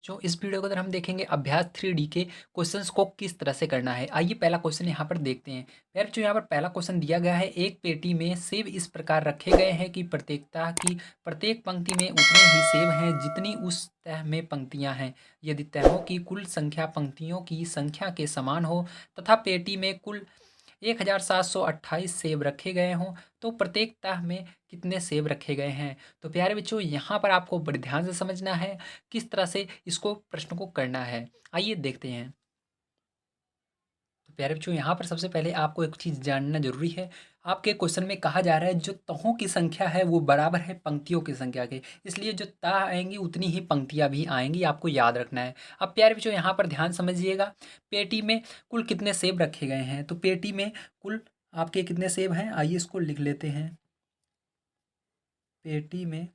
जो इस वीडियो के अंदर हम देखेंगे अभ्यास 3D के क्वेश्चंस को किस तरह से करना है। आइए पहला क्वेश्चन यहाँ पर देखते हैं। यार जो यहाँ पर पहला क्वेश्चन दिया गया है, एक पेटी में सेब इस प्रकार रखे गए हैं कि प्रत्येकता की प्रत्येक पंक्ति में उतने ही सेब हैं जितनी उस तह में पंक्तियां हैं। यदि तहों की कुल संख्या पंक्तियों की संख्या के समान हो तथा पेटी में कुल 1728 सेब रखे गए हों तो प्रत्येक तह में कितने सेब रखे गए हैं। तो प्यारे बच्चों, यहाँ पर आपको बड़े ध्यान से समझना है किस तरह से इसको प्रश्न को करना है। आइए देखते हैं। तो प्यारे बच्चों, यहाँ पर सबसे पहले आपको एक चीज़ जानना जरूरी है। आपके क्वेश्चन में कहा जा रहा है जो तहों की संख्या है वो बराबर है पंक्तियों की संख्या के, इसलिए जो तह आएंगी उतनी ही पंक्तियां भी आएंगी, आपको याद रखना है। अब प्यारे बच्चों, यहाँ पर ध्यान समझिएगा। पेटी में कुल कितने सेब रखे गए हैं, तो पेटी में कुल आपके कितने सेब हैं, आइए इसको लिख लेते हैं। पेटी में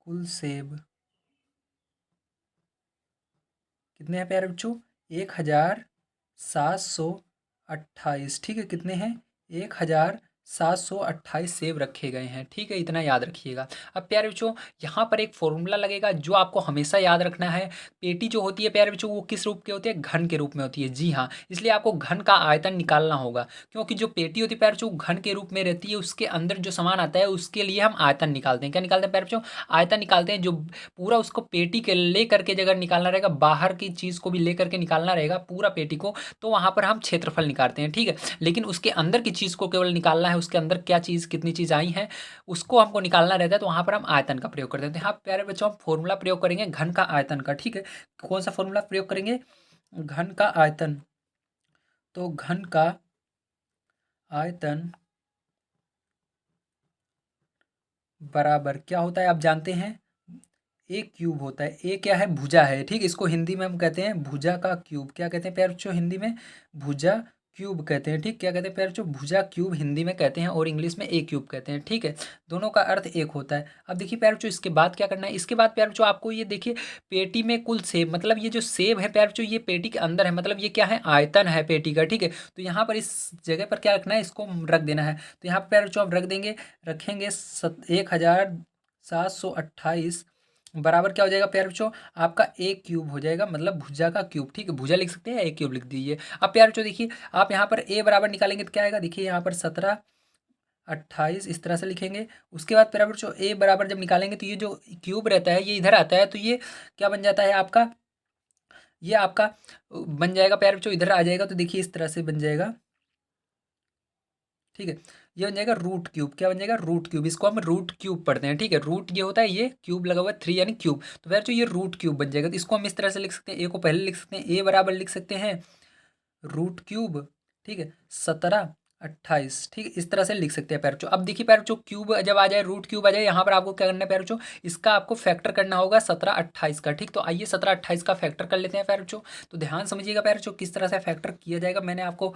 कुल सेब कितने हैं प्यारे बच्चों, 1728। ठीक है, कितने हैं, 1728 सेब रखे गए हैं। ठीक है, इतना याद रखिएगा। अब प्यारे बच्चों, यहाँ पर एक फॉर्मूला लगेगा जो आपको हमेशा याद रखना है। पेटी जो होती है प्यारे बच्चों वो किस रूप की होती है, घन के रूप में होती है। जी हाँ, इसलिए आपको घन का आयतन निकालना होगा, क्योंकि जो पेटी होती है प्यारे बच्चों घन के रूप में रहती है, उसके अंदर जो सामान आता है उसके लिए हम आयतन निकालते हैं। क्या निकालते हैं प्यारे बच्चों, आयतन निकालते हैं। जो पूरा उसको पेटी के ले करके जगह निकालना रहेगा, बाहर की चीज़ को भी ले करके निकालना रहेगा पूरा पेटी को, तो वहाँ पर हम क्षेत्रफल निकालते हैं। ठीक है, लेकिन उसके अंदर की चीज़ को केवल निकालना है, उसके अंदर क्या चीज़ कितनी चीज़ आई है उसको हमको निकालना रहता है, तो वहाँ पर हम आयतन का प्रयोग करते हैं। तो यहाँ प्यारे बच्चों हम फॉर्मूला प्रयोग करेंगे घन का आयतन का। ठीक है, कौन सा फॉर्मूला प्रयोग करेंगे, घन का आयतन। तो घन का आयतन बराबर क्या होता है आप जानते हैं, ए क्यूब होता है। ए क्या है, भुजा है। ठीक, इसको हिंदी में हम कहते हैं भुजा का क्यूब। क्या कहते हैं प्यारे बच्चों हिंदी में, भुजा क्यूब कहते हैं। ठीक, क्या कहते हैं प्यारे बच्चों, भुजा क्यूब हिंदी में कहते हैं और इंग्लिश में ए क्यूब कहते हैं। ठीक है, दोनों का अर्थ एक होता है। अब देखिए प्यारे बच्चों, इसके बाद क्या करना है, इसके बाद प्यारे बच्चों आपको ये देखिए, पेटी में कुल सेब, मतलब ये जो सेब है प्यारे बच्चों ये पेटी के अंदर है, मतलब ये क्या है, आयतन है पेटी का। ठीक है, तो यहाँ पर इस जगह पर क्या रखना है, इसको रख देना है। तो यहाँ पर प्यारे बच्चों आप रख देंगे, रखेंगे 1728 बराबर क्या हो जाएगा प्यारे बच्चों, आपका ए क्यूब हो जाएगा, मतलब भुजा का क्यूब। ठीक है, भुजा लिख सकते हैं, ए क्यूब लिख दीजिए। अब प्यारे बच्चों देखिए, आप यहाँ पर ए बराबर निकालेंगे तो क्या आएगा, देखिए यहाँ पर 1728 इस तरह से लिखेंगे। उसके बाद प्यारे बच्चों ए बराबर जब निकालेंगे तो ये जो क्यूब रहता है ये इधर आता है, तो ये क्या बन जाता है आपका, ये आपका बन जाएगा प्यारे बच्चों, इधर आ जाएगा। तो देखिए इस तरह से बन जाएगा। ठीक है, ये बन जाएगा रूट क्यूब। क्या बन जाएगा, रूट क्यूब। इसको हम रूट क्यूब पढ़ते हैं। ठीक है, रूट ये होता है, ये क्यूब लगा हुआ है 3 यानी क्यूब, तो फिर जो ये रूट क्यूब बन जाएगा। तो इसको हम इस तरह से लिख सकते हैं, ए को पहले लिख सकते हैं, ए बराबर लिख सकते हैं रूट क्यूब। ठीक है, 1728। ठीक है, इस तरह से लिख सकते हैं पैर बच्चों। अब देखिए पैर बच्चों, क्यूब जब आ जाए, रूट क्यूब आ जाए, यहाँ पर आपको क्या करना है पैर बच्चों, इसका आपको फैक्टर करना होगा 1728 का। ठीक, तो आइए 1728 का फैक्टर कर लेते हैं पैर बच्चों। तो ध्यान समझिएगा पैर बच्चों किस तरह से फैक्टर किया जाएगा। मैंने आपको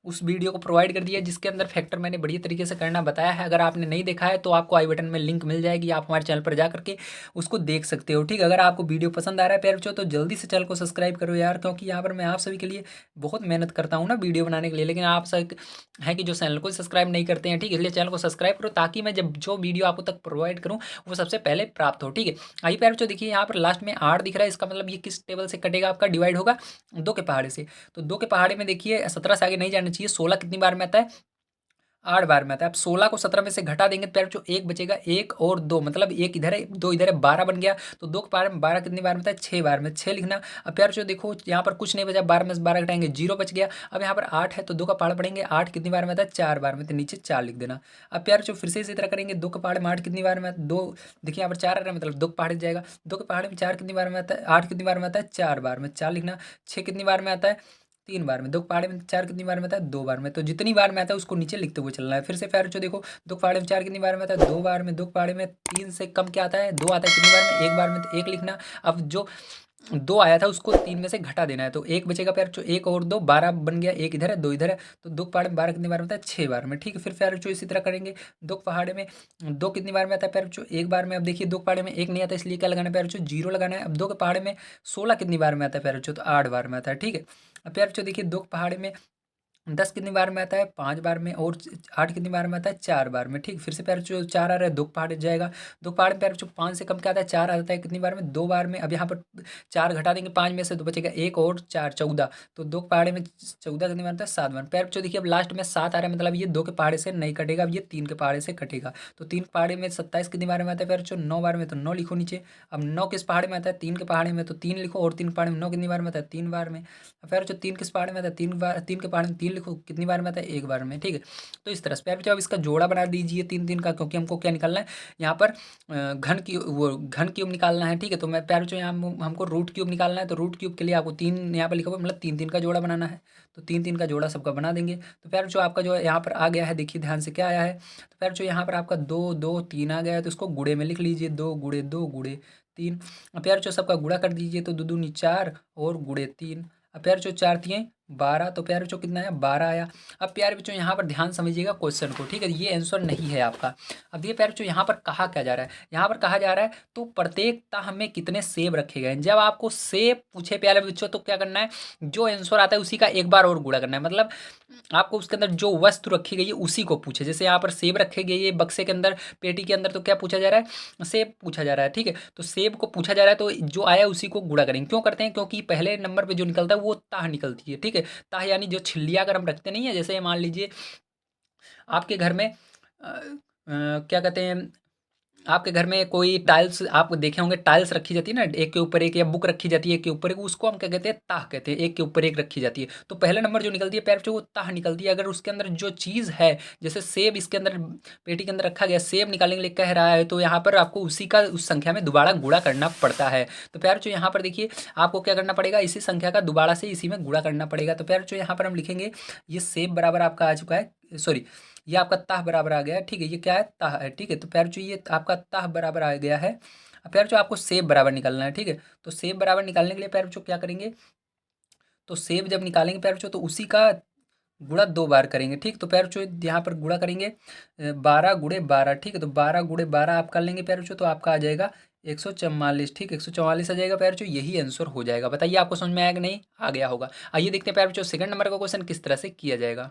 उस वीडियो को प्रोवाइड कर दिया है जिसके अंदर फैक्टर मैंने बढ़िया तरीके से करना बताया है। अगर आपने नहीं देखा है तो आपको आई बटन में लिंक मिल जाएगी, आप हमारे चैनल पर जा करके उसको देख सकते हो। ठीक, अगर आपको वीडियो पसंद आ रहा है प्यारे बच्चों तो जल्दी से चैनल को सब्सक्राइब करो यार, क्योंकि यहाँ पर मैं आप सभी के लिए बहुत मेहनत करता हूँ ना वीडियो बनाने के लिए, लेकिन आप सब है कि जो चैनल को सब्सक्राइब नहीं करते हैं। ठीक है, इसलिए चैनल को सब्सक्राइब करो ताकि मैं जब जो वीडियो आपको तक प्रोवाइड करूँ वो सबसे पहले प्राप्त हो। ठीक है, आइए प्यारे बच्चों देखिए, यहाँ पर लास्ट में 8 दिख रहा है, इसका मतलब ये किस टेबल से कटेगा, आपका डिवाइड होगा 2 के पहाड़े से। तो 2 के पहाड़े में देखिए 17 से आगे नहीं जाना चाहिए, 16 कितनी बार में आता है, 8 बार में आता है। अब 16 को 17 में से घटा देंगे तो प्यारे बच्चों एक बचेगा, एक और दो, मतलब एक इधर है दो इधर है, 12 बन गया। तो 2 के पहाड़े में 12 कितनी बार में आता है, 6 बार में, 6 लिखना। अब प्यारे बच्चों देखो यहाँ पर कुछ नहीं बचा, 12 में से 12 घटाएंगे 0 बच गया। अब यहाँ पर 8 है तो 2 का पहाड़ पढ़ेंगे, 8 कितनी बार में आता है, 4 बार में, तो नीचे 4 लिख देना। अब प्यारे बच्चों फिर से इसी तरह करेंगे, 2 के पहाड़े में 8 कितनी बार में आता है, 2, देखिए यहाँ पर 4 आ रहा है मतलब 2 के पहाड़े जाएगा। 2 के पहाड़े में 4 कितनी बार में आता है, 8 कितनी बार में आता है, 4 बार में, 4 लिखना। 6 कितनी बार में आता है, 3 बार में। 2 के पहाड़े में 4 कितनी बार में आता है, 2 बार में। तो जितनी बार में आता है उसको नीचे लिखते हुए चलना है। फिर से प्यारे बच्चों देखो, 2 के पहाड़े में 4 कितनी बार में आता है, 2 बार में। 2 के पहाड़े में 3 से कम क्या आता है, 2 आता है, कितनी बार में, 1 बार में, तो 1 लिखना। अब जो 2 आया था उसको 3 में से घटा देना है, तो 1 बचेगा प्यारे बच्चों, 1 और 2, 12 बन गया, 1 इधर है 2 इधर है। तो 2 के पहाड़े में 12 कितनी बार में आता है, 6 बार में। ठीक है, फिर प्यारे बच्चों इसी तरह करेंगे, 2 के पहाड़े में 2 कितनी बार में आता है प्यारे बच्चों, 1 बार में। अब देखिए 2 के पहाड़े में 1 नहीं आता, इसलिए क्या लगाना है प्यारे बच्चों, 0 लगाना है। अब 2 के पहाड़े में 16 कितनी बार में आता है प्यारे बच्चों, तो 8 बार में आता है। ठीक है, अब प्यारे बच्चों देखिए 2 के पहाड़े में 10 कितनी बार में आता है? 5 बार में। और 8 कितनी बार में आता है? 4 बार में। ठीक, फिर से प्यारे बच्चों 4 आ रहा है, 2 पहाड़ जाएगा। 2 पहाड़ में प्यारे बच्चों 5 से कम क्या आता है? 4 आता है। कितनी बार में? 2 बार में। अब यहाँ पर 4 घटा देंगे 5 में से तो बचेगा 1 और 4 14। तो 2 पहाड़े में 14 कितनी बार आता है? 7 बार। प्यारे बच्चों देखिए अब लास्ट में 7 आ रहा है, मतलब ये 2 के पहाड़े से नहीं कटेगा, अब ये 3 के पहाड़े से कटेगा। तो 3 पहाड़े में 27 कितनी बार में आता है प्यारे बच्चों? 9 बार में। तो 9 लिखो नीचे। अब 9 किस पहाड़े में आता है? 3 के पहाड़े में, तो 3 लिखो। और 3 पहाड़े में 9 कितनी बार में आता है? 3 बार में। अब प्यारे बच्चों 3 किस पहाड़े में आता है? 3 बार। 3 के पहाड़े में 3 लिखो, कितनी बार में आता है? 1 बार में। ठीक है, तो इस तरह से प्यारे बच्चों अब इसका जोड़ा बना दीजिए 3 3 का, क्योंकि हमको क्या निकालना है यहाँ पर? घन क्यूब निकालना है। ठीक है, तो मैं प्यारे बच्चों यहाँ हमको रूट क्यूब निकालना है, तो रूट क्यूब के लिए आपको 3 यहाँ पर लिखा हुआ, मतलब 3 3 का जोड़ा बनाना है। तो 3 3 का जोड़ा सबका बना देंगे। तो प्यारे बच्चों आपका जो है यहाँ पर आ गया है, देखिए ध्यान से क्या आया है। तो प्यारे बच्चों यहाँ पर आपका 2 2 3 आ गया है, तो इसको गुणे में लिख लीजिए, 2 गुणे 2 गुणे 3। अब प्यारे बच्चों सबका गुणा कर दीजिए, तो 2 दूनी 4 और गुणे 3। अब प्यारे बच्चों 4 तियां 12, तो प्यारे बच्चों कितना आया? 12 आया। अब प्यारे बच्चों यहाँ पर ध्यान समझिएगा क्वेश्चन को, ठीक है, ये आंसर नहीं है आपका। अब देखिए प्यारे बच्चों यहाँ पर कहा क्या जा रहा है? यहाँ पर कहा जा रहा है तो प्रत्येक ताह में कितने सेब रखे गए हैं। जब आपको सेब पूछे प्यारे बच्चों तो क्या करना है? जो आंसर आता है उसी का एक बार और गुणा करना है, मतलब आपको उसके अंदर जो वस्तु रखी गई है उसी को पूछे। जैसे यहाँ पर सेब रखे गए ये बक्से के अंदर, पेटी के अंदर, तो क्या पूछा जा रहा है? सेब पूछा जा रहा है। ठीक है, तो सेब को पूछा जा रहा है, तो जो आया उसी को गुणा करेंगे। क्यों करते हैं? क्योंकि पहले नंबर पे जो निकलता है वो ताह निकलती है। ठीक है, ताह यानी जो छिल्लियाँ अगर हम रखते नहीं है, जैसे मान लीजिए आपके घर में क्या कहते हैं, आपके घर में कोई टाइल्स आप देखे होंगे, टाइल्स रखी जाती है ना, एक के ऊपर एक, या बुक रखी जाती है एक के ऊपर एक, उसको हम क्या कहते हैं? ताह कहते हैं। एक के ऊपर एक रखी जाती है, तो पहला नंबर जो निकलती है पैर जो वो ताह निकलती है। अगर उसके अंदर जो चीज़ है, जैसे सेब इसके अंदर पेटी के अंदर रखा गया, सेब निकालने के लिए कह रहा है, तो यहाँ पर आपको उसी का उस संख्या में दोबारा गुणा करना पड़ता है। तो प्यार जो यहाँ पर देखिए आपको क्या करना पड़ेगा? इसी संख्या का दोबारा से इसी में गुणा करना पड़ेगा। तो प्यार जो यहाँ पर हम लिखेंगे, ये सेब बराबर आपका आ चुका है, सॉरी ये आपका ताह बराबर आ गया है। ठीक है, ये क्या है? ताह है। ठीक है, तो प्यार जो ये आपका ताह बराबर आ गया है। अब प्यार जो आपको सेब बराबर निकालना है। ठीक है, तो सेब बराबर निकालने के लिए प्यार जो क्या करेंगे? तो सेब जब निकालेंगे प्यार जो, तो उसी का गुणा 2 बार करेंगे। ठीक, तो प्यार जो यहाँ पर गुणा करेंगे 12 गुणे 12। ठीक है, तो 12 गुणे 12 आप कर लेंगे प्यार जो, तो आपका आ जाएगा 144। ठीक, 144 आ जाएगा प्यार जो, यही आंसर हो जाएगा। बताइए आपको समझ में आया कि नहीं? आ गया होगा। आइए देखते हैं प्यार जो सेकंड नंबर का क्वेश्चन किस तरह से किया जाएगा।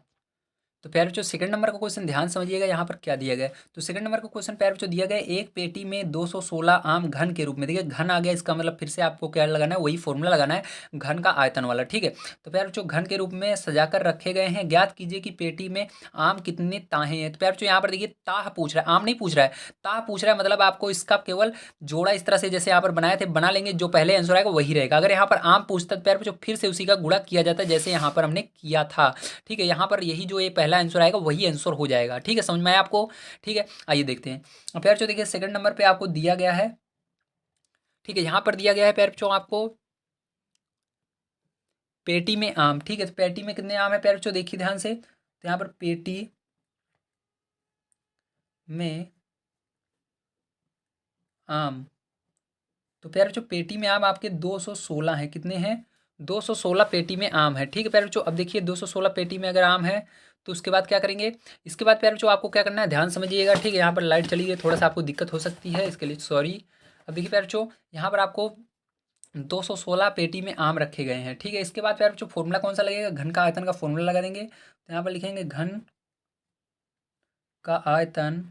तो प्यारे बच्चों सेकंड नंबर का क्वेश्चन ध्यान समझिएगा, यहाँ पर क्या दिया गया है। तो सेकंड नंबर का क्वेश्चन प्यारे बच्चों दिया गया है, एक पेटी में 216 आम घन के रूप में। देखिए घन आ गया, इसका मतलब फिर से आपको क्या लगाना है? वही फॉर्मूला लगाना है, घन का आयतन वाला। ठीक है, तो प्यारे बच्चों घन के रूप में सजाकर रखे गए हैं। ज्ञात कीजिए कि पेटी में आम कितने ताहे हैं। तो प्यारे बच्चों यहाँ पर देखिए ताह पूछ रहा है, आम नहीं पूछ रहा है, ताह पूछ रहा है, मतलब आपको इसका केवल जोड़ा इस तरह से जैसे यहाँ पर बनाए थे बना लेंगे, जो पहले आंसर आएगा वही रहेगा। अगर यहाँ पर आम पूछता तो प्यारे बच्चों फिर से उसी का गुणा किया जाता है, जैसे यहाँ पर हमने किया था। ठीक है, यहाँ पर यही जो ये पहला आंसर आएगा वही आंसर हो जाएगा। ठीक है, समझ में आया आपको? ठीक है, आइए देखते हैं। अब प्यार जो देखिए सेकंड नंबर पे आपको दिया गया है। ठीक है, यहाँ पर दिया गया है प्यार जो आपको पेटी में आम। ठीक है, तो पेटी में कितने आम है प्यार जो? देखिए ध्यान से, तो यहाँ पर पेटी में आम, तो प्यारे बच्चों पेटी में आम आपके 216 हैं। कितने हैं? 216 पेटी में आम है। ठीक है प्यारे बच्चों, अब देखिए 216 पेटी में अगर आम है तो उसके बाद क्या करेंगे? इसके बाद प्यारे बच्चों आपको क्या करना है? ध्यान समझिएगा। ठीक है, यहाँ पर लाइट चली गई, थोड़ा सा आपको दिक्कत हो सकती है, इसके लिए सॉरी। अब देखिए प्यारे बच्चों यहाँ पर आपको 216 पेटी में आम रखे गए हैं। ठीक है, इसके बाद प्यारे बच्चों फॉर्मूला कौन सा लगेगा? घन का आयतन का फॉर्मूला लगा देंगे। तो यहाँ पर लिखेंगे घन का आयतन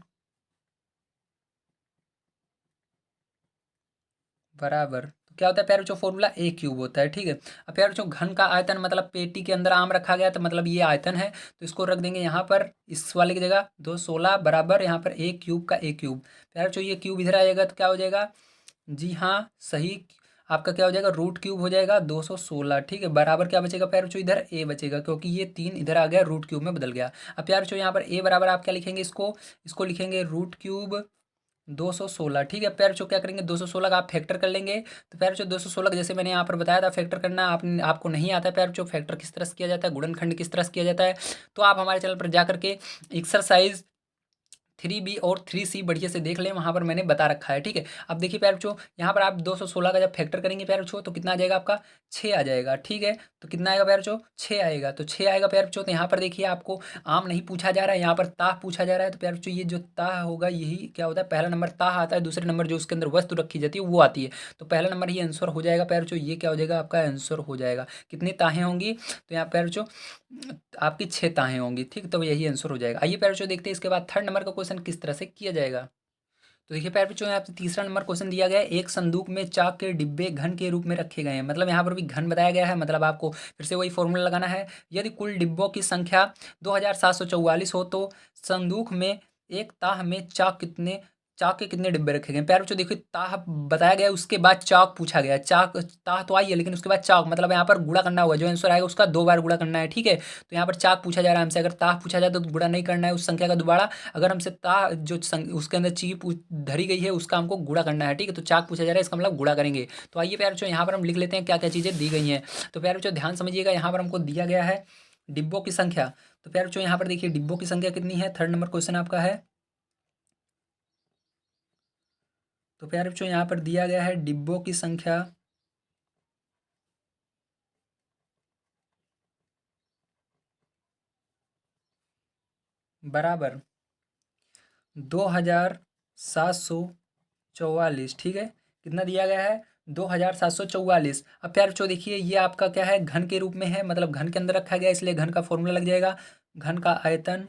बराबर, तो क्या होता है प्यारे बच्चों? फॉर्मूला ए क्यूब होता है। ठीक है, अब प्यारे बच्चों घन का आयतन मतलब पेटी के अंदर आम रखा गया, तो मतलब ये आयतन है, तो इसको रख देंगे यहाँ पर इस वाले की जगह 216 बराबर यहाँ पर ए क्यूब का ए क्यूब। प्यारे बच्चों ये क्यूब इधर आ जाएगा तो क्या हो जाएगा? जी हाँ सही, आपका क्या हो जाएगा? रूट क्यूब हो जाएगा 216। ठीक है, बराबर क्या बचेगा प्यारे बच्चों? इधर ए बचेगा, क्योंकि ये 3 इधर आ गया, रूट क्यूब में बदल गया। अब प्यारे बच्चों यहाँ पर ए बराबर आप क्या लिखेंगे? इसको लिखेंगे रूट क्यूब 216। ठीक है, पैर बच्चों क्या करेंगे? 216 का आप फैक्टर कर लेंगे। तो पैर बच्चों 216 का जैसे मैंने यहाँ पर बताया था फैक्टर करना, आपको नहीं आता है पैर बच्चों फैक्टर किस तरह से किया जाता है, गुणनखंड किस तरह से किया जाता है, तो आप हमारे चैनल पर जा करके एक्सरसाइज 3B और 3C बढ़िया से देख लें, वहाँ पर मैंने बता रखा है। ठीक है, अब देखिए प्यारे बच्चों यहाँ पर आप 216 का जब फैक्टर करेंगे प्यारे बच्चों तो कितना आ जाएगा आपका? 6 आ जाएगा। ठीक है, तो कितना आएगा प्यारे बच्चों, 6 आएगा। तो 6 आएगा प्यारे बच्चों। तो यहाँ पर देखिए आपको आम नहीं पूछा जा रहा है, यहाँ पर ताह पूछा जा रहा है। तो प्यारे बच्चों ये जो ताह होगा यही क्या होता है, पहला नंबर ताह आता है, दूसरे नंबर जो उसके अंदर वस्तु रखी जाती है वो आती है। तो पहला नंबर ही आंसर हो जाएगा प्यारे बच्चों, ये क्या हो जाएगा आपका आंसर हो जाएगा। कितनी ताहें होंगी, तो यहाँ प्यारे बच्चों आपकी 6 ताहें होंगी, ठीक। तो यही आंसर हो जाएगा। आइए प्यारे बच्चों देखते हैं इसके बाद थर्ड नंबर का क्वेश्चन किस तरह से किया जाएगा। तो देखिए प्यारे बच्चों यहाँ पे तीसरा नंबर क्वेश्चन दिया गया है, एक संदूक में चाक के डिब्बे घन के रूप में रखे गए हैं। मतलब यहाँ पर भी घन बताया गया है, मतलब आपको फिर से वही फॉर्मूला लगाना है। यदि कुल डिब्बों की संख्या 2744 हो तो संदूक में एक ताह में चाक के कितने डिब्बे रखे गए हैं। प्यारे बच्चों देखिए ताह बताया गया है, उसके बाद चाक पूछा गया है। चाक ताह तो आई है लेकिन उसके बाद चाक, मतलब यहाँ पर गुणा करना होगा, जो आंसर आएगा उसका 2 बार गुणा करना है, ठीक है। तो यहाँ पर चाक पूछा जा रहा है हमसे, अगर ताह पूछा जाए तो गुणा नहीं करना है उस संख्या का दोबारा। अगर हमसे उसके अंदर धरी गई है उसका हमको गुणा करना है, ठीक है। तो चाक पूछा जा रहा है, इसका मतलब गुणा करेंगे। तो आइए प्यारे बच्चों यहाँ पर हम लिख लेते हैं क्या क्या चीज़ें दी गई हैं। तो प्यारे बच्चों ध्यान समझिएगा, यहाँ पर हमको दिया गया है डिब्बों की संख्या। तो प्यारे बच्चों यहाँ पर देखिए डिब्बों की संख्या कितनी है, थर्ड नंबर क्वेश्चन आपका है। तो प्यारे बच्चों यहाँ पर दिया गया है डिब्बों की संख्या बराबर 2744, ठीक है। कितना दिया गया है, 2744। अब प्यारे बच्चों देखिए ये आपका क्या है, घन के रूप में है, मतलब घन के अंदर रखा गया है, इसलिए घन का फॉर्मूला लग जाएगा। घन का आयतन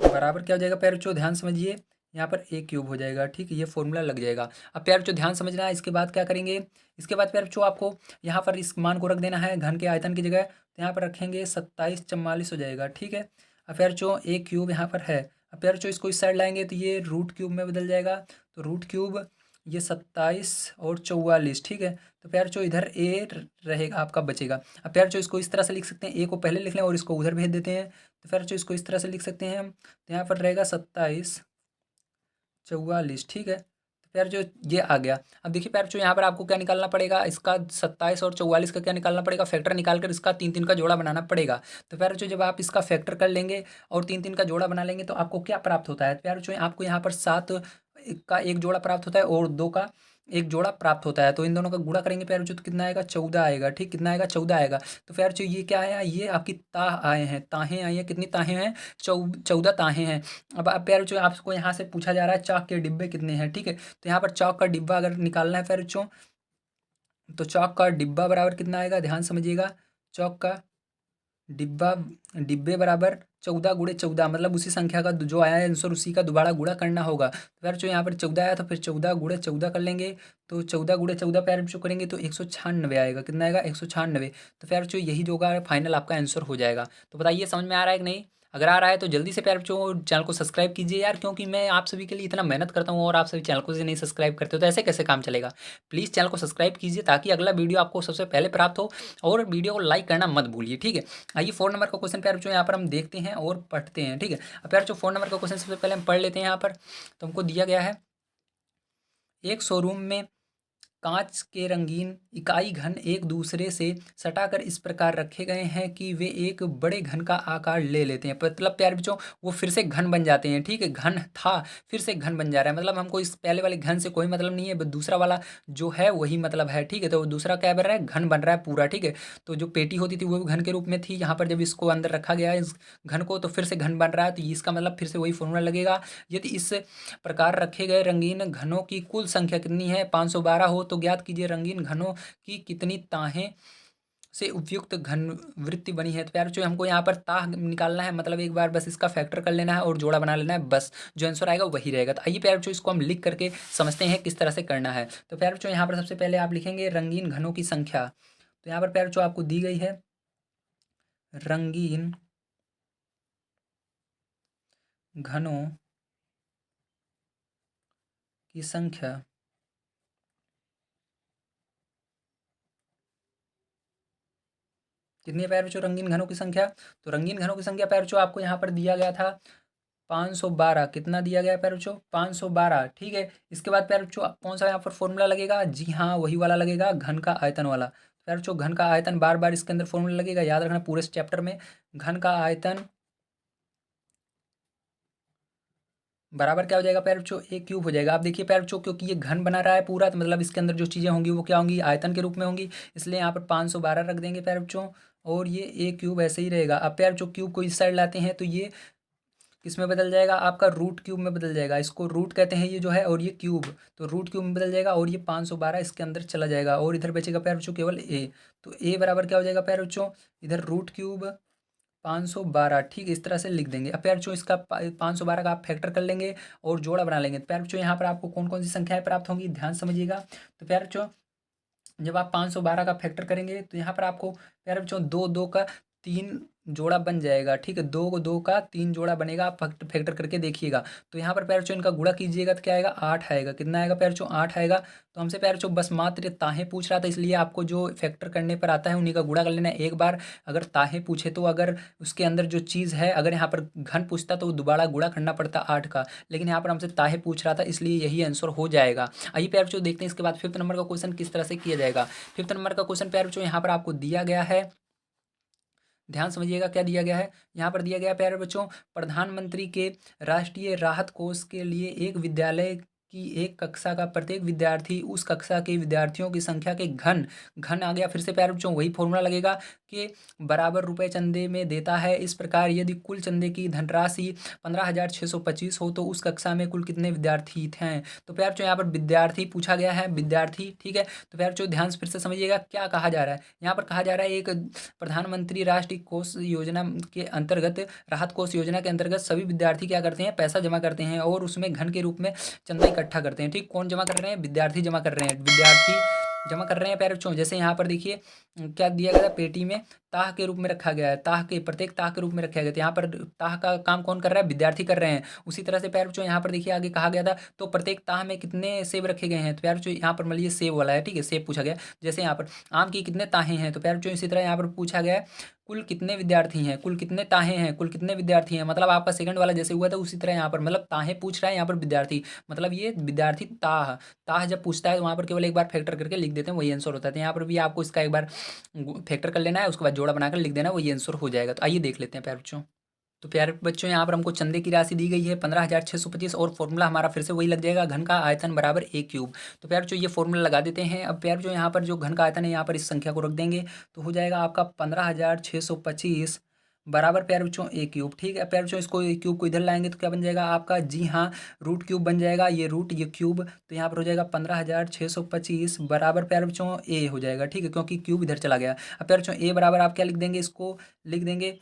बराबर क्या हो जाएगा प्यारे बच्चों, ध्यान समझिए, यहाँ पर ए क्यूब हो जाएगा, ठीक है। ये फॉर्मूला लग जाएगा। अब प्यारे बच्चों ध्यान समझना है, इसके बाद क्या करेंगे, इसके बाद प्यारे बच्चों आपको यहाँ पर इस मान को रख देना है घन के आयतन की जगह। तो यहाँ पर रखेंगे 2744 हो जाएगा, ठीक है। अब प्यारे बच्चों ए क्यूब यहाँ पर है। अब प्यारे बच्चों इसको इस साइड लाएंगे तो ये रूट क्यूब में बदल जाएगा। तो रूट क्यूब ये 27 और 44, ठीक है। तो प्यारे बच्चों इधर ए रहेगा आपका बचेगा। अब प्यारे बच्चों इसको इस तरह से लिख सकते हैं, ए को पहले लिख लें और इसको उधर भेज देते हैं। तो प्यारे बच्चों इसको इस तरह से लिख सकते हैं हम। तो यहाँ पर रहेगा 2744, ठीक है। तो प्यारे जो ये आ गया। अब देखिए प्यारे जो यहाँ पर आपको क्या निकालना पड़ेगा, इसका 27 और 44 का क्या निकालना पड़ेगा, फैक्टर निकाल कर इसका 3 3 का जोड़ा बनाना पड़ेगा। तो प्यारे जो जब आप इसका फैक्टर कर लेंगे और 3 3 का जोड़ा बना लेंगे तो आपको क्या प्राप्त होता है, प्यारे जो आपको यहाँ पर 7 का एक जोड़ा प्राप्त होता है और 2 का एक जोड़ा प्राप्त होता है। तो इन दोनों का गुणा करेंगे प्यारे बच्चों तो कितना आएगा, 14 आएगा, ठीक। कितना आएगा, 14 आएगा। तो प्यारे बच्चों ये क्या आया, ये आपकी ताह आए हैं, ताहें आई हैं। कितनी ताहें हैं, 14 ताहें हैं। अब प्यारे बच्चों आपको यहाँ से पूछा जा रहा है चाक के डिब्बे कितने हैं, ठीक है। तो यहाँ पर चाक का डिब्बा अगर निकालना है प्यारे बच्चों, तो चाक का डिब्बा बराबर कितना आएगा, ध्यान समझिएगा। चाक का डिब्बा डिब्बे बराबर 14 × 14, मतलब उसी संख्या का जो आया है आंसर उसी का दोबारा गुणा करना होगा। तो प्यारे बच्चों यहाँ पर 14 आया तो फिर 14 × 14 कर लेंगे। तो 14 × 14 प्यारे बच्चों करेंगे तो 196 आएगा। कितना आएगा, 196। तो प्यारे बच्चों यही जो होगा फाइनल आपका आंसर हो जाएगा। तो बताइए समझ में आ रहा है कि नहीं। अगर आ रहा है तो जल्दी से प्यारे बच्चों चैनल को सब्सक्राइब कीजिए यार, क्योंकि मैं आप सभी के लिए इतना मेहनत करता हूँ और आप सभी चैनल को से नहीं सब्सक्राइब करते हो तो ऐसे कैसे काम चलेगा। प्लीज़ चैनल को सब्सक्राइब कीजिए ताकि अगला वीडियो आपको सबसे पहले प्राप्त हो। और वीडियो को लाइक करना मत भूलिए, ठीक है। आइए 4 नंबर का क्वेश्चन प्यारे बच्चों यहाँ पर हम देखते हैं और पढ़ते हैं, ठीक है। अब प्यारे बच्चों 4 नंबर का क्वेश्चन सबसे पहले हम पढ़ लेते हैं। यहाँ पर तो हमको दिया गया है, एक शोरूम में कांच के रंगीन इकाई घन एक दूसरे से सटाकर इस प्रकार रखे गए हैं कि वे एक बड़े घन का आकार ले लेते हैं। मतलब प्यारे बच्चों वो फिर से घन बन जाते हैं, ठीक है। घन था फिर से घन बन जा रहा है, मतलब हमको इस पहले वाले घन से कोई मतलब नहीं है, बस दूसरा वाला जो है वही मतलब है, ठीक है। तो दूसरा क्या बन रहा है, घन बन रहा है पूरा, ठीक है। तो जो पेटी होती थी वो भी घन के रूप में थी, यहाँ पर जब इसको अंदर रखा गया है इस घन को तो फिर से घन बन रहा है। तो इसका मतलब फिर से वही फॉर्मूला लगेगा। यदि इस प्रकार रखे गए रंगीन घनों की कुल संख्या कितनी है, 512 हो तो ज्ञात कीजिए रंगीन घनों की कितनी ताहें से उपयुक्त घन वृत्ति बनी है। तो प्यारे बच्चों हमको यहाँ पर ताह निकालना है, मतलब एक बार बस इसका फैक्टर कर लेना है और जोड़ा बना लेना है, बस जो आंसर आएगा वही रहेगा। तो आइए प्यारे बच्चों इसको हम लिख करके समझते हैं किस तरह से करना है। तो प्यारे बच्चों यहाँ पर सबसे पहले आप लिखेंगे रंगीन घनों की संख्या। तो यहाँ पर प्यारे बच्चों आपको दी गई है रंगीन घनों की संख्या। कितनी है प्यारे बच्चों रंगीन घनों की संख्या, तो रंगीन घनों की संख्या प्यारे बच्चों आपको यहाँ पर दिया गया था 512। कितना दिया गया है प्यारे बच्चों, 512, ठीक है। इसके बाद प्यारे बच्चों कौन सा यहाँ पर फॉर्मूला लगेगा, जी हाँ वही वाला लगेगा, घन का आयतन वाला। प्यारे बच्चों घन का आयतन बार बार इसके अंदर फॉर्मूला लगेगा, याद रखना पूरे इस चैप्टर में। घन का आयतन बराबर क्या हो जाएगा प्यारे बच्चों, ए क्यूब हो जाएगा। आप देखिए प्यारे बच्चों, क्योंकि ये घन बना रहा है पूरा, तो मतलब इसके अंदर जो चीज़ें होंगी वो क्या होंगी, आयतन के रूप में होंगी, इसलिए यहाँ पर 512 रख देंगे प्यारे बच्चों। और ये ए क्यूब ऐसे ही रहेगा। अब प्यारे बच्चों क्यूब को इस साइड लाते हैं तो ये किस में बदल जाएगा, आपका रूट क्यूब में बदल जाएगा। इसको रूट कहते हैं ये जो है, और ये क्यूब, तो रूट क्यूब में बदल जाएगा और ये 512 इसके अंदर चला जाएगा और इधर बचेगा प्यारे बच्चों केवल ए। तो ए बराबर क्या हो जाएगा प्यारे बच्चों, इधर रूट क्यूब 512, ठीक है, इस तरह से लिख देंगे। अब प्यारे बच्चों इसका 512 का आप फैक्टर कर लेंगे और जोड़ा बना लेंगे। तो प्यारे बच्चों यहाँ पर आपको कौन कौन सी संख्याएं प्राप्त होंगी, ध्यान समझिएगा। तो प्यारे बच्चों जब आप 512 का फैक्टर करेंगे तो यहाँ पर आपको प्यारे बच्चों दो दो का तीन जोड़ा बन जाएगा, ठीक है, दो को दो का तीन जोड़ा बनेगा। आप फैक्टर करके देखिएगा। तो यहाँ पर प्यारे बच्चों इनका गुणा कीजिएगा तो क्या आएगा, 8 आएगा। कितना आएगा प्यारे बच्चों, 8 आएगा। तो हमसे प्यारे बच्चों बस मात्र ताहें पूछ रहा था, इसलिए आपको जो फैक्टर करने पर आता है उन्हीं का गुणा कर लेना है एक बार। अगर ताहें पूछे तो अगर उसके अंदर जो चीज़ है, अगर यहाँ पर घन पूछता तो दोबारा गुणा करना पड़ता 8 का, लेकिन यहाँ पर हमसे ताहें पूछ रहा था, इसलिए यही आंसर हो जाएगा। आइए प्यारे बच्चों देखते हैं इसके बाद फिफ्थ नंबर का क्वेश्चन किस तरह से किया जाएगा। फिफ्थ नंबर का क्वेश्चन प्यारे बच्चों यहाँ पर आपको दिया गया है, ध्यान समझिएगा क्या दिया गया है। यहाँ पर दिया गया है प्यारे बच्चों, प्रधानमंत्री के राष्ट्रीय राहत कोष के लिए एक विद्यालय की एक कक्षा का प्रत्येक विद्यार्थी उस कक्षा के विद्यार्थियों की संख्या के घन, घन आ गया फिर से प्यारे बच्चों, वही फॉर्मूला लगेगा कि बराबर रुपए चंदे में देता है। इस प्रकार यदि कुल चंदे की धनराशि 15,625 हो तो उस कक्षा में कुल कितने विद्यार्थी थे। तो प्यारे बच्चों यहाँ पर विद्यार्थी पूछा गया है, विद्यार्थी, ठीक है। तो प्यारे बच्चों ध्यान से फिर से समझिएगा क्या कहा जा रहा है। यहाँ पर कहा जा रहा है एक प्रधानमंत्री राष्ट्रीय कोष योजना के अंतर्गत, राहत कोष योजना के अंतर्गत सभी विद्यार्थी क्या करते हैं, पैसा जमा करते हैं और उसमें घन के रूप में चंदा इकट्ठा करते हैं। ठीक, कौन जमा कर रहे हैं, विद्यार्थी जमा कर रहे हैं, विद्यार्थी जमा कर रहे हैं प्यारे बच्चों। जैसे यहाँ पर देखिए क्या दिया गया था, पेटी में ताह के रूप में रखा गया है, ताह के प्रत्येक ताह के रूप में रखा गया था। यहाँ पर ताह का काम कौन कर रहा है, विद्यार्थी कर रहे हैं। उसी तरह से प्यारे बच्चों यहाँ पर देखिए आगे कहा गया था, तो प्रत्येक ताह में कितने सेब रखे गए हैं। तो प्यारे बच्चों यहाँ पर मान लीजिए सेब वाला है, ठीक है, सेब पूछा गया। जैसे यहाँ पर आम की कितने ताहें हैं, तो प्यारे बच्चों इसी तरह यहाँ पर पूछा गया है कुल कितने विद्यार्थी हैं, कुल कितने ताहें हैं, कुल कितने विद्यार्थी हैं। मतलब आपका सेकंड वाला जैसे हुआ था उसी तरह यहाँ पर, मतलब ताहें पूछ रहा है, यहाँ पर विद्यार्थी, मतलब ये विद्यार्थी ताह, ताह जब पूछता है तो वहाँ पर केवल एक बार फैक्टर करके लिख देते हैं, वही आंसर होता है। तो यहाँ पर भी आपको इसका एक बार फैक्टर कर लेना है, उसके बाद जोड़ा बनाकर लिख देना, वही आंसर हो जाएगा। तो आइए देख लेते हैं प्यारे बच्चों। तो प्यारे बच्चों यहाँ पर हमको चंदे की राशि दी गई है 15,625 और फॉर्मूला हमारा फिर से वही लग जाएगा, घन का आयतन बराबर ए क्यूब। तो प्यारे बच्चों ये फॉर्मूला लगा देते हैं। अब प्यारे बच्चों यहाँ पर जो घन का आयतन है यहाँ पर इस संख्या को रख देंगे, तो हो जाएगा आपका 15,625 बराबर प्यारे बच्चों ए क्यूब। ठीक है प्यारे बच्चों, इसको ए क्यूब को इधर लाएंगे तो क्या बन जाएगा आपका, जी हाँ, रूट क्यूब बन जाएगा, ये रूट ये क्यूब, तो यहाँ पर हो जाएगा 15,625 बराबर प्यारे बच्चों ए हो जाएगा, ठीक है, क्योंकि क्यूब इधर चला गया। अब प्यारे बच्चों ए बराबर आप क्या लिख देंगे, इसको लिख देंगे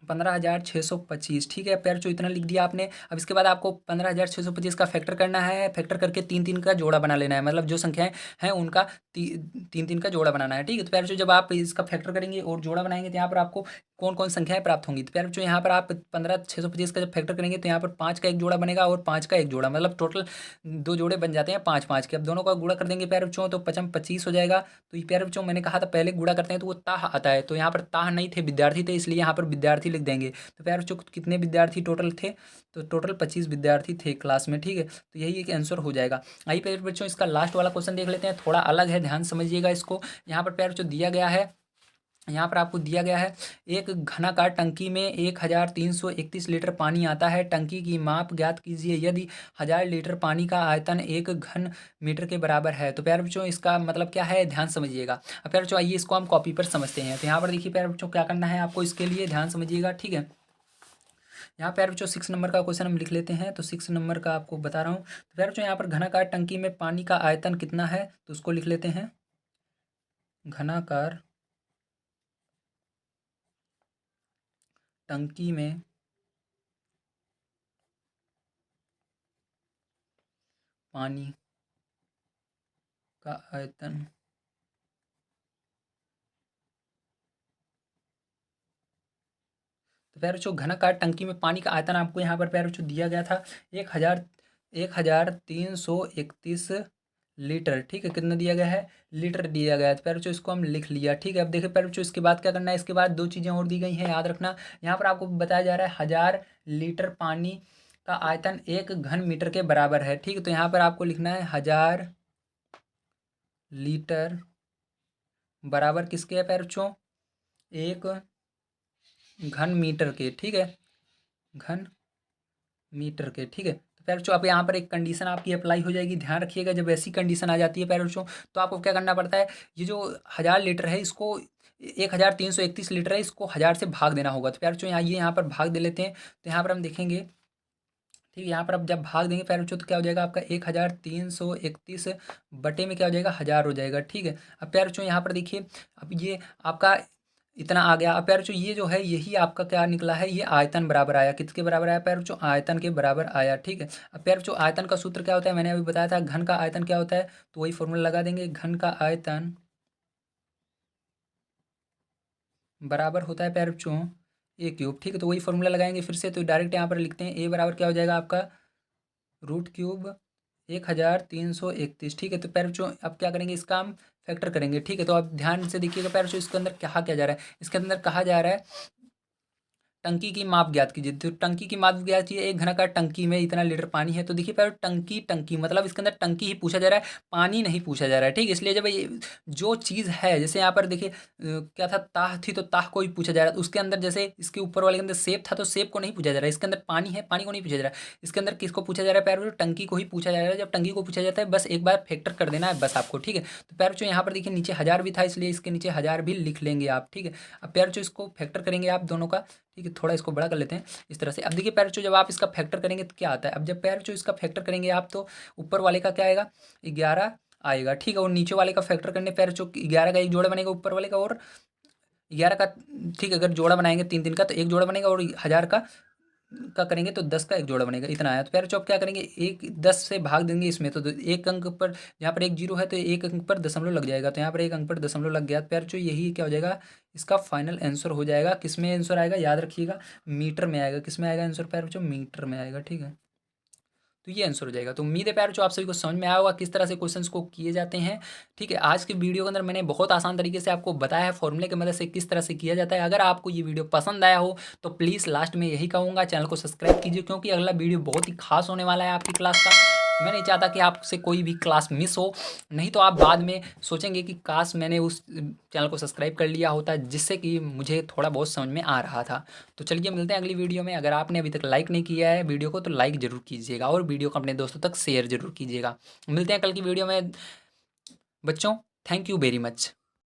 15,625, ठीक है प्यारे बच्चों, इतना लिख दिया आपने। अब इसके बाद आपको 15,625 का फैक्टर करना है, फैक्टर करके तीन तीन का जोड़ा बना लेना है, मतलब जो संख्याएं हैं उनका तीन तीन का जोड़ा बनाना है, ठीक है। तो प्यारे बच्चों जब आप इसका फैक्टर करेंगे और जोड़ा बनाएंगे तो यहाँ पर आपको कौन कौन संख्याएं प्राप्त होंगी। तो प्यारे बच्चों यहाँ पर आप 15,625 का जब फैक्टर करेंगे तो यहाँ पर 5 का एक जोड़ा बनेगा और 5 का एक जोड़ा, मतलब टोटल दो जोड़े बन जाते हैं 5 5 के। अब दोनों का गुणा कर देंगे प्यारे बच्चों तो 25 हो जाएगा। तो ये प्यारे बच्चों मैंने कहा था पहले गुणा करते हैं तो वो ताह आता है, तो यहाँ पर ताह नहीं थे, विद्यार्थी थे, इसलिए यहाँ पर विद्यार्थी लिख देंगे। तो प्यारे बच्चों कितने विद्यार्थी टोटल थे, तो टोटल 25 विद्यार्थी थे क्लास में, ठीक है। तो यही एक आंसर हो जाएगा। आइए प्यारे बच्चों इसका लास्ट वाला क्वेश्चन देख लेते हैं, थोड़ा अलग है, ध्यान समझिएगा इसको। यहाँ पर प्यारे बच्चों दिया गया है, यहाँ पर आपको दिया गया है एक घनाकार टंकी में 1,331 लीटर पानी आता है, टंकी की माप ज्ञात कीजिए यदि 1,000 लीटर पानी का आयतन 1 घन मीटर के बराबर है। तो प्यारे बच्चों इसका मतलब क्या है, ध्यान समझिएगा। अब प्यारे बच्चों आइए इसको हम कॉपी पर समझते हैं। तो यहाँ पर देखिए प्यारे बच्चों क्या करना है आपको, इसके लिए ध्यान समझिएगा, ठीक है। यहाँ प्यारे बच्चों 6 नंबर का क्वेश्चन हम लिख लेते हैं, तो 6 नंबर का आपको बता रहा हूँ। तो प्यारे बच्चों यहाँ पर घनाकार टंकी में पानी का आयतन कितना है, तो उसको लिख लेते हैं, घनाकार टंकी में पानी का आयतन तो प्यारे बच्चों घनाकार टंकी में पानी का आयतन आपको यहाँ पर प्यारे बच्चों दिया गया था 1,331 लीटर, ठीक है, कितना दिया गया है, लीटर दिया गया है। तो प्यारे बच्चों इसको हम लिख लिया, ठीक है। अब देखिए प्यारे बच्चों इसके बाद क्या करना है, इसके बाद दो चीज़ें और दी गई हैं, याद रखना। यहाँ पर आपको बताया जा रहा है 1,000 लीटर पानी का आयतन 1 घन मीटर के बराबर है, ठीक है। तो यहाँ पर आपको लिखना है 1,000 लीटर बराबर किसके है प्यारे बच्चों, 1 घन मीटर के, ठीक है, घन मीटर के, ठीक है। तो प्यारे बच्चों अब यहाँ पर एक कंडीशन आपकी अप्लाई हो जाएगी, ध्यान रखिएगा। जब ऐसी कंडीशन आ जाती है प्यारे बच्चों, तो आपको क्या करना पड़ता है, ये जो 1000 लीटर है इसको 1331 लीटर है, इसको 1000 से भाग देना होगा। तो प्यारे बच्चों यहाँ पर भाग दे लेते हैं। तो यहाँ पर हम देखेंगे, ठीक है, यहाँ पर अब जब भाग देंगे प्यारे बच्चों तो क्या हो जाएगा आपका 1331 बटे में क्या हो जाएगा 1000 हो जाएगा, ठीक है। अब प्यारे बच्चों यहाँ पर देखिए, अब ये आपका इतना आ गया। अब प्यारे बच्चों ये जो है यही आपका क्या निकला है, ये आयतन बराबर आया, किसके बराबर आया प्यारे बच्चों, आयतन के बराबर आया, ठीक है। अब प्यारे बच्चों आयतन का सूत्र क्या होता है, मैंने अभी बताया था, घन का आयतन क्या होता है, तो वही फॉर्मूला लगा देंगे, घन का आयतन बराबर होता है प्यारे बच्चों ए क्यूब, ठीक है। तो वही फॉर्मूला लगाएंगे फिर से, तो डायरेक्ट यहाँ पर लिखते हैं ए बराबर क्या हो जाएगा आपका रूट क्यूब 1331, ठीक है। तो प्यारे बच्चों अब क्या करेंगे, इसका हम फैक्टर करेंगे, ठीक है। तो अब ध्यान से देखिएगा प्यारे बच्चों, इसके अंदर कहा क्या जा रहा है, इसके अंदर कहा जा रहा है टंकी की माप ज्ञात कीजिए। तो टंकी की माप ज्ञात कीजिए, एक घनाकार टंकी में इतना लीटर पानी है। तो देखिए पहले टंकी टंकी मतलब इसके अंदर टंकी ही पूछा जा रहा है, पानी नहीं पूछा जा रहा है, ठीक है। इसलिए जब ये जो चीज़ है, जैसे यहाँ पर देखिए क्या था, ताह थी, तो ताह को ही पूछा जा रहा है। उसके अंदर जैसे इसके ऊपर वाले के अंदर सेब था, तो सेब को नहीं पूछा जा रहा है। इसके अंदर पानी है, पानी को नहीं पूछा जा रहा है। इसके अंदर किसको पूछा जा रहा है प्यारे बच्चों, टंकी को ही पूछा जा रहा है। जब टंकी को पूछा जाता है बस एक बार फैक्टर कर देना है बस आपको, ठीक है। तो प्यारे बच्चों यहाँ पर देखिए नीचे 1000 भी था, इसलिए इसके नीचे 1000 भी लिख लेंगे आप, ठीक है। अब प्यारे बच्चों इसको फैक्टर करेंगे आप दोनों का, ठीक है। थोड़ा इसको बड़ा कर लेते हैं इस तरह से। अब देखिए पैर बच्चों जब आप इसका फैक्टर करेंगे तो क्या आता है, अब जब पैर बच्चों इसका फैक्टर करेंगे आप, तो ऊपर वाले का क्या आएगा 11 आएगा, ठीक है। और नीचे वाले का फैक्टर करने पैर बच्चों 11 का एक जोड़ा बनेगा ऊपर वाले का, और 11 का, ठीक है। अगर जोड़ा बनाएंगे 3 3 का तो एक जोड़ा बनेगा, और 1000 का करेंगे तो 10 का एक जोड़ा बनेगा, इतना आया। तो प्यारे बच्चों आप क्या करेंगे, एक 10 से भाग देंगे इसमें, तो एक अंक पर, यहाँ पर एक जीरो है तो एक अंक पर दशमलव लग जाएगा, तो यहाँ पर एक अंक पर दशमलव लग गया। तो प्यारे बच्चों यही क्या हो जाएगा, इसका फाइनल आंसर हो जाएगा। किस में आंसर आएगा याद रखिएगा, मीटर में आएगा। किस में आएगा आंसर प्यारे बच्चों, मीटर में आएगा, ठीक है। तो ये आंसर हो जाएगा। तो उम्मीद है प्यारे बच्चों आप सभी को समझ में आया होगा किस तरह से क्वेश्चंस को किए जाते हैं, ठीक है। आज के वीडियो के अंदर मैंने बहुत आसान तरीके से आपको बताया है फॉर्मूले की मदद से किस तरह से किया जाता है। अगर आपको ये वीडियो पसंद आया हो तो प्लीज़ लास्ट में यही कहूँगा, चैनल को सब्सक्राइब कीजिए, क्योंकि अगला वीडियो बहुत ही खास होने वाला है आपकी क्लास का। मैं नहीं चाहता कि आपसे कोई भी क्लास मिस हो, नहीं तो आप बाद में सोचेंगे कि काश मैंने उस चैनल को सब्सक्राइब कर लिया होता, जिससे कि मुझे थोड़ा बहुत समझ में आ रहा था। तो चलिए मिलते हैं अगली वीडियो में। अगर आपने अभी तक लाइक नहीं किया है वीडियो को तो लाइक ज़रूर कीजिएगा, और वीडियो को अपने दोस्तों तक शेयर ज़रूर कीजिएगा। मिलते हैं कल की वीडियो में बच्चों, थैंक यू वेरी मच।